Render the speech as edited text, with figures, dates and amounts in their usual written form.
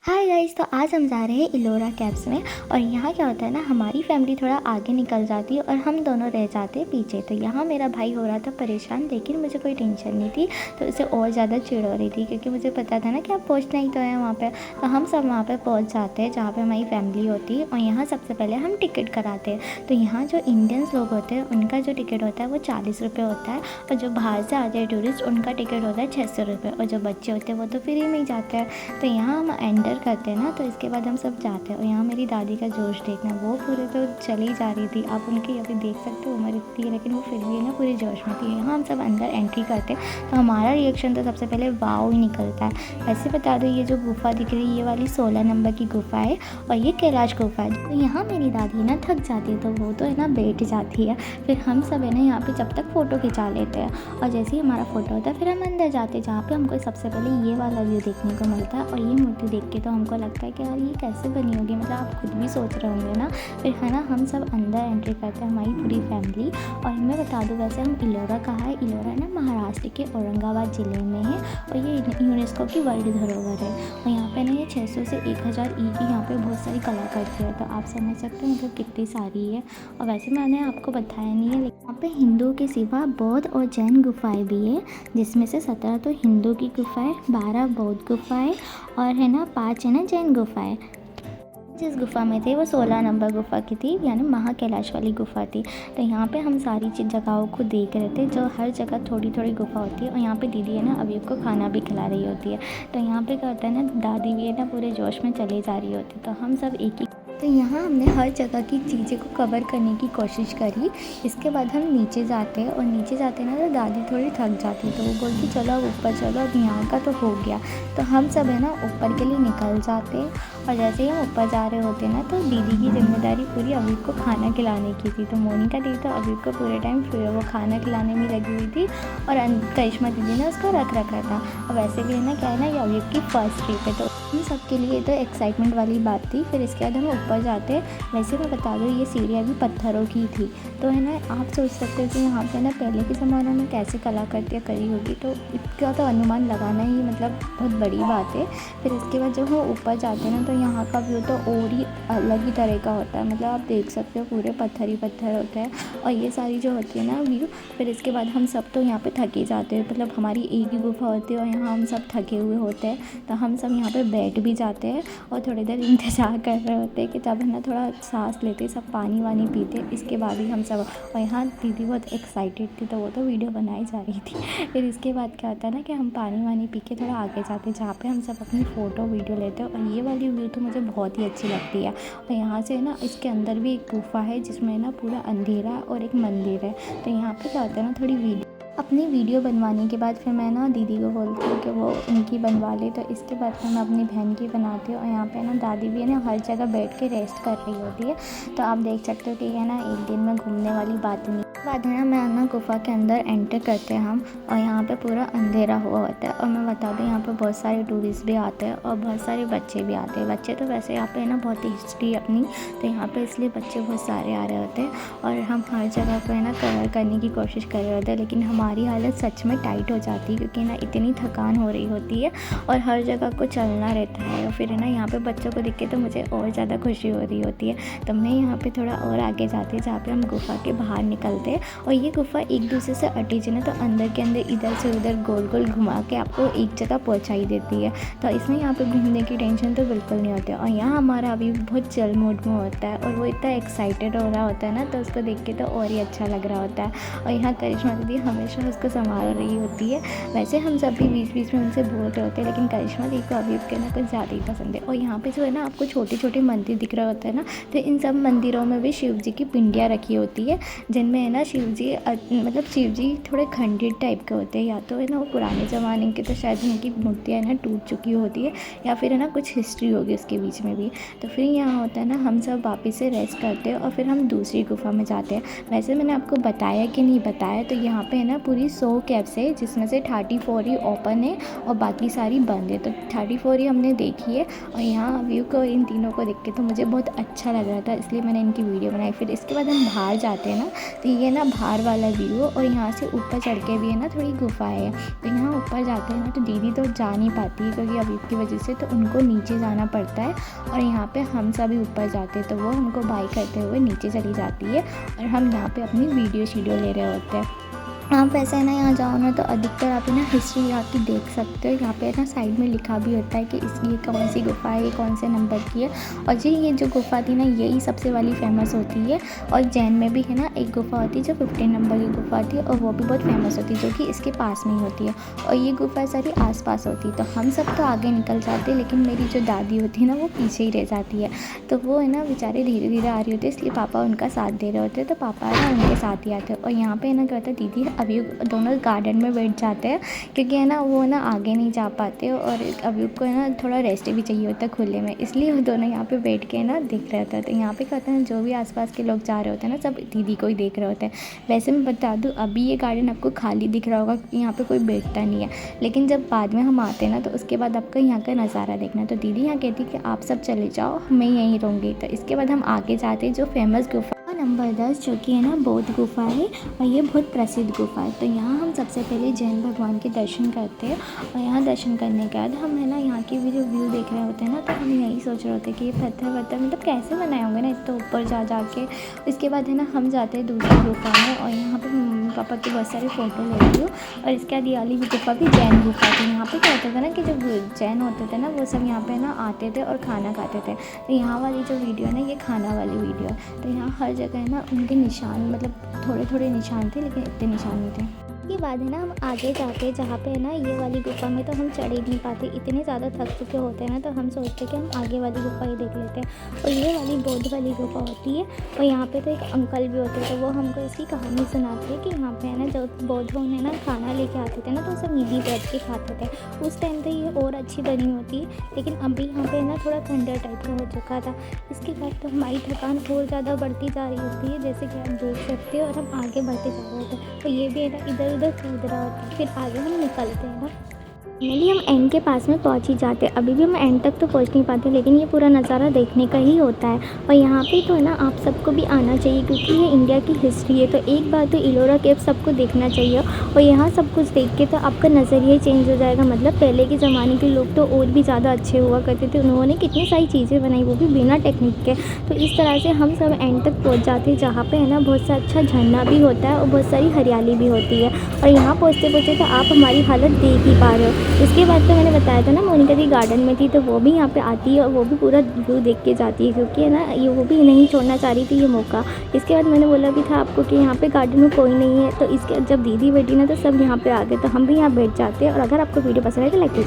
Hi guys, तो आज हम जा रहे हैं इलोरा कैव्स में। और यहाँ क्या होता है ना, हमारी फैमिली थोड़ा आगे निकल जाती है और हम दोनों रह जाते हैं पीछे। तो यहाँ मेरा भाई हो रहा था परेशान, लेकिन मुझे कोई टेंशन नहीं थी। तो उसे और ज़्यादा चिढ़ हो रही थी क्योंकि मुझे पता था ना कि आप पहुँचना ही तो है वहाँ पे। तो हम सब वहाँ पे पहुँच जाते हैं जहाँ पे हमारी फैमिली होती है। और यहाँ सबसे पहले हम टिकट कराते हैं। तो यहाँ जो इंडियंस लोग होते हैं उनका जो टिकट होता है वो 40 रुपये होता है। और जो बाहर से आते हैं टूरिस्ट, उनका टिकट होता है 600 रुपये। और जो बच्चे होते हैं वो तो फ्री में ही जाते हैं। तो यहाँ हम एंटर करते हैं ना, तो इसके बाद हम सब जाते हैं। और यहाँ मेरी दादी का जोश देखना, वो पूरे तो चली जा रही थी। आप उनकी अभी देख सकते हो उम्र इतनी है, लेकिन वो फिर भी ना पूरी जोश में थी। यहाँ हम सब अंदर एंट्री करते हैं तो हमारा रिएक्शन तो सबसे पहले वाव ही निकलता है। वैसे बता दो, ये जो गुफ़ा दिख रही है ये वाली 16 नंबर की गुफ़ा है और ये कैलाश गुफ़ा है। तो यहाँ मेरी दादी ना थक जाती है तो वो तो है ना बैठ जाती है। फिर हम सब है ना यहाँ पे जब तक फ़ोटो खिंचा लेते हैं। और जैसे ही हमारा फ़ोटो होता है फिर हम अंदर जाते हैं, जहाँ पे हमको सबसे पहले ये वाला व्यू देखने को मिलता है। और ये मूर्ति देख के तो हमको लगता है कि यार ये कैसे बनी होगी, मतलब आप खुद भी सोच रहे होंगे ना। फिर है ना हम सब अंदर एंट्री करते हैं, हमारी पूरी फैमिली। और मैं बता दूं, वैसे हम इलोरा कहाँ है, इलोरा ना महाराष्ट्र के औरंगाबाद ज़िले में है। और ये यूनेस्को की वर्ल्ड धरोहर है। और यहाँ पे ना ये 600 से 1000 ई की यहाँ पे बहुत सारी कलाकृति है। तो आप समझ सकते हो मतलब कितनी सारी है। और वैसे मैंने आपको बताया नहीं है, लेकिन यहाँ पे हिंदुओं के सिवा बौद्ध और जैन गुफाएँ भी है, जिसमें से 17 तो हिंदू की गुफाएँ, 12 बौद्ध गुफाएँ और है ना 5 है ना जैन गुफाएँ। जिस गुफ़ा में थे वो 16 नंबर गुफ़ा की थी, यानी महाकैलाश वाली गुफ़ा थी। तो यहाँ पे हम सारी चीज़ जगहों को देख रहे थे, जो हर जगह थोड़ी थोड़ी गुफ़ा होती है। और यहाँ पे दीदी है ना अभी को खाना भी खिला रही होती है। तो यहाँ पे क्या होता है ना, दादी भी है ना पूरे जोश में चली जा रही होती। तो हम सब एक ही, तो यहाँ हमने हर जगह की चीज़ें को कवर करने की कोशिश करी। इसके बाद हम नीचे जाते हैं और नीचे जाते हैं ना तो दादी थोड़ी थक जाती है। तो वो बोलती चलो अब ऊपर चलो, अब यहाँ का तो हो गया। तो हम सब है ना ऊपर के लिए निकल जाते हैं। और जैसे ही हम ऊपर जा रहे होते ना, तो दीदी की जिम्मेदारी पूरी अभी को खाना खिलाने की थी। तो मोनिका दी तो अभी को पूरे टाइम फिर वो खाना खिलाने में लगी हुई थी। और करिश्मा दीदी ने उसको रख रखा था। और वैसे भी है ना क्या है ना, ये अभी की फर्स्ट ट्रिप है, तो हम सबके लिए तो एक्साइटमेंट वाली बात थी। फिर इसके बाद हम ऊपर जाते हैं। वैसे मैं बता दूँ, ये सीढ़ियाँ भी पत्थरों की थी। तो है ना आप सोच सकते हो कि यहाँ पे ना पहले के ज़माने में कैसे कलाकृतियाँ करी होगी। तो इसका तो अनुमान लगाना ही मतलब बहुत बड़ी बात है। फिर इसके बाद जब हम ऊपर जाते हैं ना, तो यहाँ का व्यू तो और ही अलग ही तरह का होता है। मतलब आप देख सकते हो पूरे पत्थर ही पत्थर होते हैं। और ये सारी जो होती है ना व्यू, फिर इसके बाद हम सब तो यहाँ पे थके जाते हैं। मतलब हमारी एक ही गुफा होती है और यहाँ हम सब थके हुए होते हैं। तो हम सब यहाँ पे बैठ भी जाते हैं और थोड़ी देर इंतज़ार कर रहे होते हैं कि तब है ना थोड़ा सांस लेते, सब पानी वानी पीते, इसके बाद ही हम सब। और यहाँ दीदी बहुत एक्साइटेड थी तो वो तो वीडियो बनाई जा रही थी। फिर इसके बाद क्या होता है ना कि हम पानी वानी पी के थोड़ा आगे जाते हैं, जहाँ पे हम सब अपनी फ़ोटो वीडियो लेते हैं। और ये वाली व्यू तो मुझे बहुत ही अच्छी लगती है। और यहाँ से ना इसके अंदर भी एक गुफा है जिसमें ना पूरा अंधेरा और एक मंदिर है। तो यहाँ पे क्या होता है ना, थोड़ी अपनी वीडियो बनवाने के बाद फिर मैं ना दीदी को बोलती हूँ कि वो उनकी बनवा ले। तो इसके बाद फिर मैं अपनी बहन की बनाती हूँ। और यहाँ पे ना दादी भी है ना हर जगह बैठ के रेस्ट कर रही होती है। तो आप देख सकते हो कि ये ना एक दिन में घूमने वाली बात नहीं। बाद में ना मैं ना गुफा के अंदर एंटर करते हैं हम, और यहाँ पे पूरा अंधेरा हुआ होता है। और मैं बता दूँ यहाँ पे बहुत सारे टूरिस्ट भी आते हैं और बहुत सारे बच्चे भी आते हैं। बच्चे तो वैसे यहाँ पे ना बहुत हिस्ट्री अपनी, तो यहाँ पे इसलिए बच्चे बहुत सारे आ रहे होते हैं। और हम हर जगह को है ना कवर करने की कोशिश कर रहे होते हैं, लेकिन हमारी हालत सच में टाइट हो जाती है क्योंकि ना इतनी थकान हो रही होती है और हर जगह को चलना रहता है। और फिर है ना यहाँ पे बच्चों को देख के तो मुझे और ज़्यादा खुशी हो रही होती है। तो मैं यहाँ पे थोड़ा और आगे जाती है, जहाँ पे हम गुफा के बाहर निकलते हैं। और ये गुफा एक दूसरे से अटैच है ना, तो अंदर के अंदर इधर से उधर गोल गोल घुमा के आपको एक जगह पहुँचाई देती है। तो इसमें यहाँ पे घूमने की टेंशन तो बिल्कुल नहीं होती है। और यहाँ हमारा अभी बहुत चल मूड में होता है और वो इतना एक्साइटेड हो रहा होता है ना, तो उसको देख के तो और ही अच्छा लग रहा होता है। और यहाँ करिश्मा दीदी हमेशा उसको संभाल रही होती है। वैसे हम सब भी बीच बीच में उनसे बोल रहे होते हैं, लेकिन करिश्मा दीदी को अभी के ना कुछ ज़्यादा ही पसंद है। और यहाँ पे जो है ना आपको छोटे छोटे मंदिर दिख रहा होता है ना, तो इन सब मंदिरों में भी शिव जी की पिंडियाँ रखी होती है, जिनमें है ना शिव जी मतलब शिव जी थोड़े खंडित टाइप के होते हैं। या तो है ना वो पुराने ज़माने के, तो शायद उनकी मूर्तियाँ है ना टूट चुकी होती है, या फिर है ना कुछ हिस्ट्री होगी उसके बीच में भी। तो फिर यहाँ होता है ना हम सब वापस से रेस्ट करते हैं और फिर हम दूसरी गुफा में जाते हैं। वैसे मैंने आपको बताया कि नहीं बताया, तो यहाँ पे है ना पूरी 100 कैब्स है, जिसमें से 34 ही ओपन है और बाकी सारी बंद है। तो 34 ही हमने देखी है। और यहाँ व्यू को इन तीनों को देख के तो मुझे बहुत अच्छा लग रहा था, इसलिए मैंने इनकी वीडियो बनाई। फिर इसके बाद हम बाहर जाते हैं ना, तो ये ना बाहर वाला व्यू और यहाँ से ऊपर चढ़ के भी है ना थोड़ी गुफाएं है। तो यहाँ ऊपर जाते हैं ना तो दीदी तो जा नहीं पाती है क्योंकि अभी की वजह से, तो उनको नीचे जाना पड़ता है और यहाँ पे हम सभी ऊपर जाते हैं। तो वो हमको बाय करते हुए नीचे चली जाती है और हम यहाँ पे अपनी वीडियो ले रहे होते हैं। आप वैसे है ना यहाँ जाओ ना तो अधिकतर आप ना हिस्ट्री यहाँ की देख सकते हो। यहाँ पे ना साइड में लिखा भी होता है कि ये कौन सी गुफा है, ये कौन से नंबर की है। और जी ये जो गुफा थी ना यही सबसे वाली फेमस होती है। और जैन में भी है ना एक गुफा होती है जो 15 नंबर की गुफा थी और वो भी बहुत फेमस होती है जो कि इसके पास में ही होती है। और ये गुफा सारी आसपास होती है। तो हम सब तो आगे निकल जाते हैं लेकिन मेरी जो दादी होती है ना वो पीछे ही रह जाती है। तो वो है ना बेचारे धीरे धीरे आ रही होती है, इसलिए पापा उनका साथ दे रहे होते हैं। तो पापा है ना उनके साथ ही आते हैं। और यहाँ पे है ना क्या होता है, दीदी अभियुग दोनों गार्डन में बैठ जाते हैं क्योंकि है ना वो ना आगे नहीं जा पाते और अभियुग को है ना थोड़ा रेस्ट भी चाहिए होता है खुले में, इसलिए वो दोनों यहाँ पे बैठ के ना देख रहे होते हैं। तो यहाँ पे क्या होता है, जो भी आसपास के लोग जा रहे होते हैं ना सब दीदी को ही देख रहे होते हैं। वैसे मैं बता दूँ अभी ये गार्डन आपको खाली दिख रहा होगा क्योंकि यहाँ पे कोई बैठता नहीं है, लेकिन जब बाद में हम आते हैं ना तो उसके बाद आपको यहाँ का नज़ारा देखना है। तो दीदी यहाँ कहती कि आप सब चले जाओ, मैं यहीं रहूँगी। तो इसके बाद हम आगे जाते हैं जो फेमस गुफा नंबर 10 जो कि है ना बौद्ध गुफा है और ये बहुत प्रसिद्ध गुफा है। तो यहाँ हम सबसे पहले जैन भगवान के दर्शन करते हैं और यहाँ दर्शन करने के बाद हम है ना यहाँ की भी जो व्यू देख रहे होते हैं ना, तो हम यही सोच रहे होते हैं कि ये पत्थर मतलब कैसे बनाए होंगे ना इतना ऊपर जा के। इसके बाद है ना हम जाते हैं दूसरी गुफा में और यहाँ पर मम्मी पापा की बहुत सारी फ़ोटो लेती हूँ। और इसके बाद ये वाली गुफा भी जैन गुफा थी। यहाँ पर क्या होता था ना कि जो जैन होते थे ना वो सब यहाँ पे ना आते थे और खाना खाते थे। तो यहाँ वाली जो वीडियो है ना ये खाना वाली वीडियो है। तो यहाँ हर जगह है ना उनके निशान मतलब थोड़े थोड़े निशान थे लेकिन इतने निशान नहीं थे। उसके बाद है ना हम आगे जाते हैं जहाँ पे है ना ये वाली गुफा में तो हम चढ़ ही नहीं पाते, इतने ज़्यादा थक चुके होते हैं ना। तो हम सोचते हैं कि हम आगे वाली गुफा ही देख लेते हैं। और ये वाली बौद्ध वाली गुफा होती है और यहाँ पे तो एक अंकल भी होते हैं। तो वो हमको इसकी कहानी सुनाते हैं कि यहाँ पे है ना जब बौद्ध ने ना खाना लेके आते थे ना तो सब यहीं बैठ के खाते थे। उस टाइम तो ये और अच्छी बनी होती है, लेकिन अभी यहाँ पे ना थोड़ा खंडर टाइप का हो चुका था। इसके बाद तो हमारी थकान और ज़्यादा बढ़ती जा रही होती है, जैसे कि आप देख सकते हो। और हम आगे बढ़ते जा रहे होते हैं तो ये भी है ना इधर उधर कूद रहा होता है। फिर आगे हम निकलते हैं ना, फाइनली हम एंड के पास में पहुंच ही जाते हैं। अभी भी हम एंड तक तो पहुंच नहीं पाते लेकिन ये पूरा नज़ारा देखने का ही होता है। और यहाँ पे तो है ना आप सबको भी आना चाहिए क्योंकि ये इंडिया की हिस्ट्री है। तो एक बार तो इलोरा केव सबको देखना चाहिए और यहाँ सब कुछ देख के तो आपका नज़रिया चेंज हो जाएगा। मतलब पहले के ज़माने के लोग तो और भी ज़्यादा अच्छे हुआ करते थे, उन्होंने कितनी सारी चीज़ें बनाई वो भी बिना टेक्निक के। तो इस तरह से हम सब एंड तक पहुँच जाते हैं जहाँ पर है ना बहुत सा अच्छा झरना भी होता है और बहुत सारी हरियाली भी होती है। और यहाँ पहुँचते तो आप हमारी हालत देख ही पा रहे हो। इसके बाद तो मैंने बताया था ना मोनिका दी गार्डन में थी तो वो भी यहाँ पे आती है और वो भी पूरा व्यू देख के जाती है क्योंकि है ना ये वो भी नहीं छोड़ना चाह रही थी ये मौका। इसके बाद मैंने बोला भी था आपको कि यहाँ पे गार्डन में कोई नहीं है। तो इसके जब दीदी बैठी ना तो सब यहाँ पे आ गए, तो हम भी यहाँ बैठ जाते हैं। और अगर आपको वीडियो पसंद आए तो लाइक कीजिए।